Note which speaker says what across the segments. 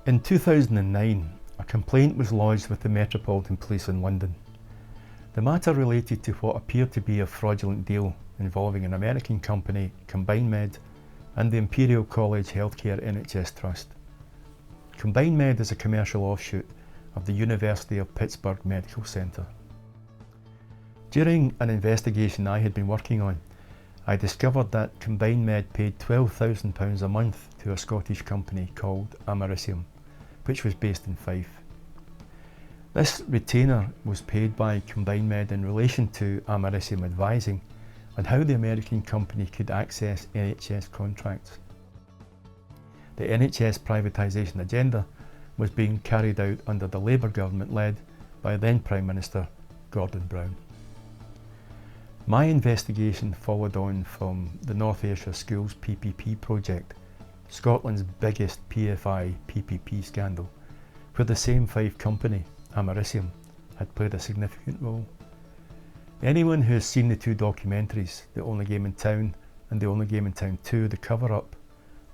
Speaker 1: In 2009, a complaint was lodged with the Metropolitan Police in London. The matter related to what appeared to be a fraudulent deal involving an American company, CombinedMed, and the Imperial College Healthcare NHS Trust. CombinedMed is a commercial offshoot of the University of Pittsburgh Medical Centre. During an investigation I had been working on, I discovered that CombinedMed paid £12,000 a month to a Scottish company called Americium, which was based in Fife. This retainer was paid by CombinedMed in relation to Americium advising on how the American company could access NHS contracts. The NHS privatisation agenda was being carried out under the Labour government led by then Prime Minister Gordon Brown. My investigation followed on from the North Ayrshire Schools PPP project, Scotland's biggest PFI PPP scandal, where the same Fife company, Americium, had played a significant role. Anyone who has seen the two documentaries, The Only Game in Town and The Only Game in Town 2, The Cover-Up,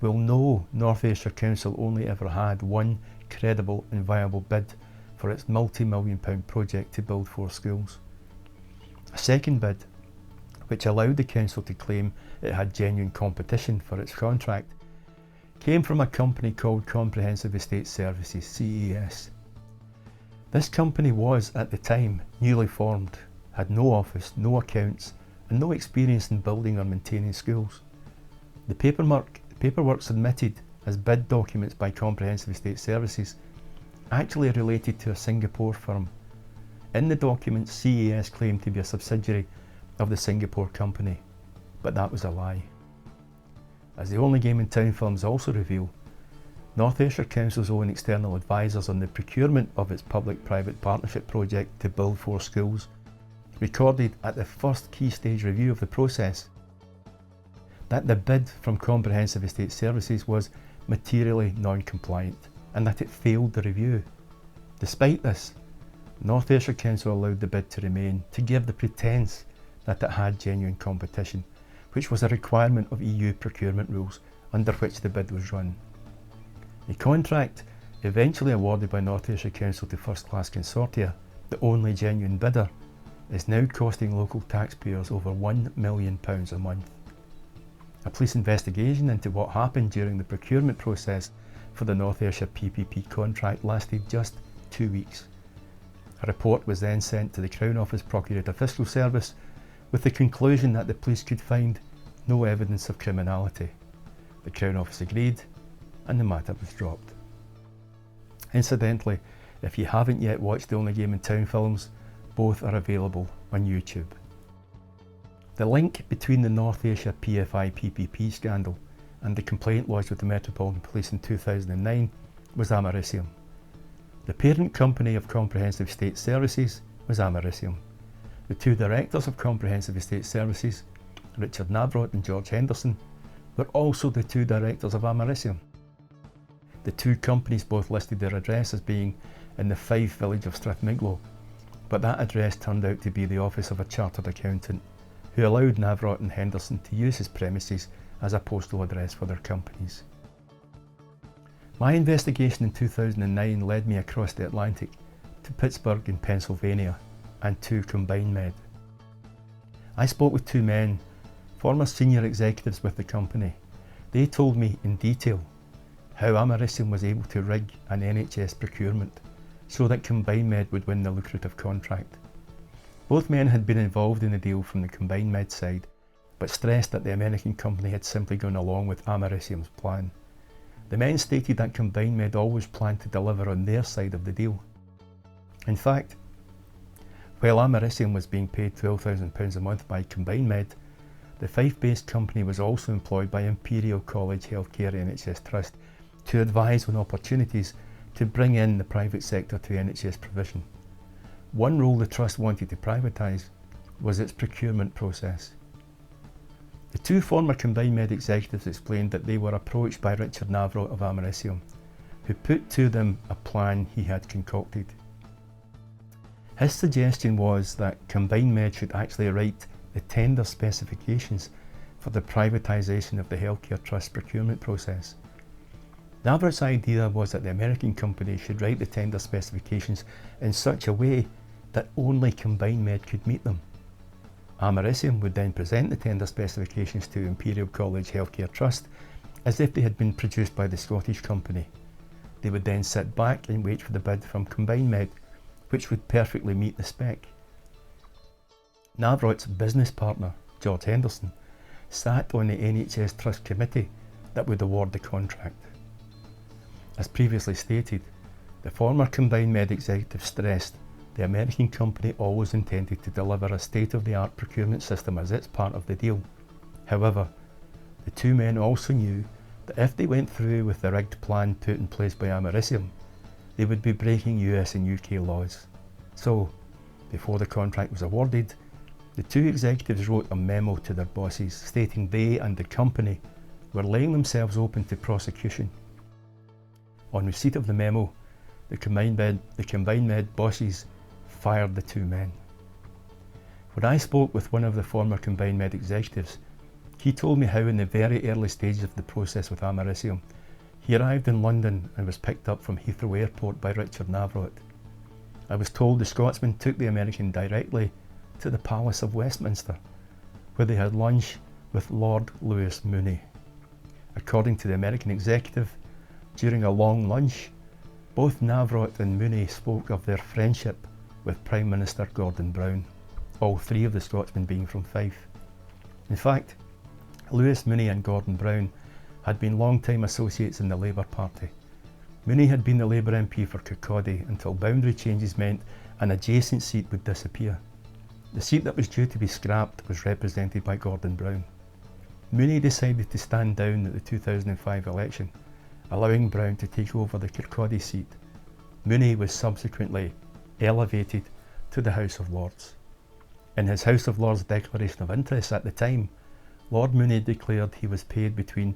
Speaker 1: will know North Ayrshire Council only ever had one credible and viable bid for its multi-million-pound project to build 4 schools. A second bid, which allowed the council to claim it had genuine competition for its contract, came from a company called Comprehensive Estate Services, CES. This company was, at the time, newly formed, had no office, no accounts, and no experience in building or maintaining schools. The paperwork submitted as bid documents by Comprehensive Estate Services actually related to a Singapore firm. In the documents, CES claimed to be a subsidiary of the Singapore company, but that was a lie. As The Only Game in Town films also reveal, North Ayrshire Council's own external advisors on the procurement of its public-private partnership project to build 4 schools recorded at the first key stage review of the process that the bid from Comprehensive Estate Services was materially non-compliant and that it failed the review. Despite this, North Ayrshire Council allowed the bid to remain to give the pretence that it had genuine competition, which was a requirement of EU procurement rules under which the bid was run. The contract, eventually awarded by North Ayrshire Council to First Class Consortia, the only genuine bidder, is now costing local taxpayers over £1 million a month. A police investigation into what happened during the procurement process for the North Ayrshire PPP contract lasted just 2 weeks. A report was then sent to the Crown Office Procurator Fiscal Service with the conclusion that the police could find no evidence of criminality. The Crown Office agreed and the matter was dropped. Incidentally, if you haven't yet watched The Only Game in Town films, both are available on YouTube. The link between the North Ayrshire PFI PPP scandal and the complaint lodged with the Metropolitan Police in 2009 was Americium. The parent company of Comprehensive Estate Services was Americium. The 2 directors of Comprehensive Estate Services, Richard Navroth and George Henderson, were also the 2 directors of Americium. The 2 companies both listed their address as being in the Fife village of Strathmiglo, but that address turned out to be the office of a chartered accountant who allowed Navroth and Henderson to use his premises as a postal address for their companies. My investigation in 2009 led me across the Atlantic to Pittsburgh in Pennsylvania and to CombinedMed. I spoke with 2 men, former senior executives with the company. They told me in detail how Americium was able to rig an NHS procurement so that CombinedMed would win the lucrative contract. Both men had been involved in the deal from the CombinedMed side, but stressed that the American company had simply gone along with Americium's plan. The men stated that CombinedMed always planned to deliver on their side of the deal. In fact, while Americium was being paid £12,000 a month by CombinedMed, the Fife-based company was also employed by Imperial College Healthcare NHS Trust to advise on opportunities to bring in the private sector to NHS provision. One role the Trust wanted to privatise was its procurement process. The 2 former CombinedMed executives explained that they were approached by Richard Navroth of Americium, who put to them a plan he had concocted. His suggestion was that CombinedMed should actually write the tender specifications for the privatisation of the Healthcare Trust procurement process. Navrot's idea was that the American company should write the tender specifications in such a way that only Combined Med could meet them. Americium would then present the tender specifications to Imperial College Healthcare Trust as if they had been produced by the Scottish company. They would then sit back and wait for the bid from Combined Med, which would perfectly meet the spec. Navrot's business partner, George Henderson, sat on the NHS Trust Committee that would award the contract. As previously stated, the former Combined Med executive stressed the American company always intended to deliver a state-of-the-art procurement system as its part of the deal. However, the two men also knew that if they went through with the rigged plan put in place by Americium, they would be breaking US and UK laws. So, before the contract was awarded, the two executives wrote a memo to their bosses stating they and the company were laying themselves open to prosecution. On receipt of the memo, the Combined Med bosses fired the two men. When I spoke with one of the former Combined Med executives, he told me how in the very early stages of the process with Americium, he arrived in London and was picked up from Heathrow Airport by Richard Navrot. I was told the Scotsman took the American directly to the Palace of Westminster, where they had lunch with Lord Louis Mooney. According to the American executive, during a long lunch, both Navrot and Mooney spoke of their friendship with Prime Minister Gordon Brown, all three of the Scotsmen being from Fife. In fact, Louis Mooney and Gordon Brown had been long-time associates in the Labour Party. Mooney had been the Labour MP for Kirkcaldy until boundary changes meant an adjacent seat would disappear. The seat that was due to be scrapped was represented by Gordon Brown. Mooney decided to stand down at the 2005 election, allowing Brown to take over the Kirkcaldy seat. Mooney was subsequently elevated to the House of Lords. In his House of Lords declaration of interest at the time, Lord Mooney declared he was paid between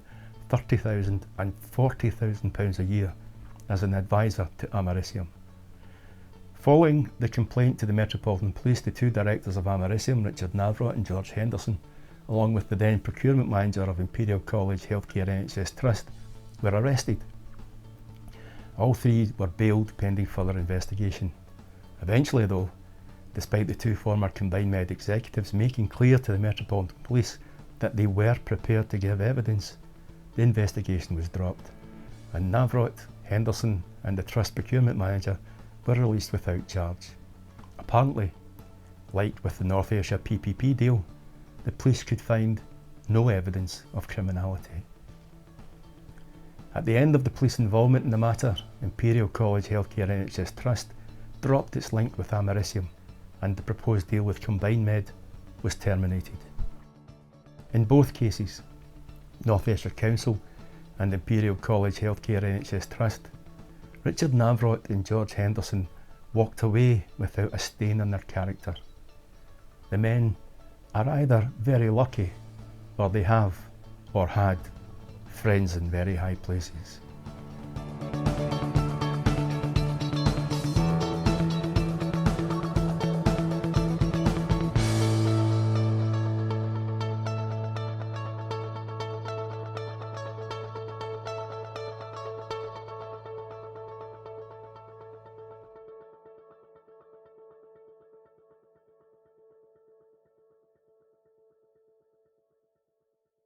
Speaker 1: £30,000 and £40,000 a year as an advisor to Americium. Following the complaint to the Metropolitan Police, the two directors of Americium, Richard Navrot and George Henderson, along with the then procurement manager of Imperial College Healthcare NHS Trust, were arrested. All three were bailed pending further investigation. Eventually though, despite the two former Combined Med executives making clear to the Metropolitan Police that they were prepared to give evidence, the investigation was dropped, and Navrot, Henderson and the Trust procurement manager were released without charge. Apparently, like with the North Ayrshire PPP deal, the police could find no evidence of criminality. At the end of the police involvement in the matter, Imperial College Healthcare NHS Trust dropped its link with Americium and the proposed deal with Combined Med was terminated. In both cases, North Ayrshire Council and Imperial College Healthcare NHS Trust, Richard Navrot and George Henderson walked away without a stain on their character. The men are either very lucky or they have, or had, friends in very high places.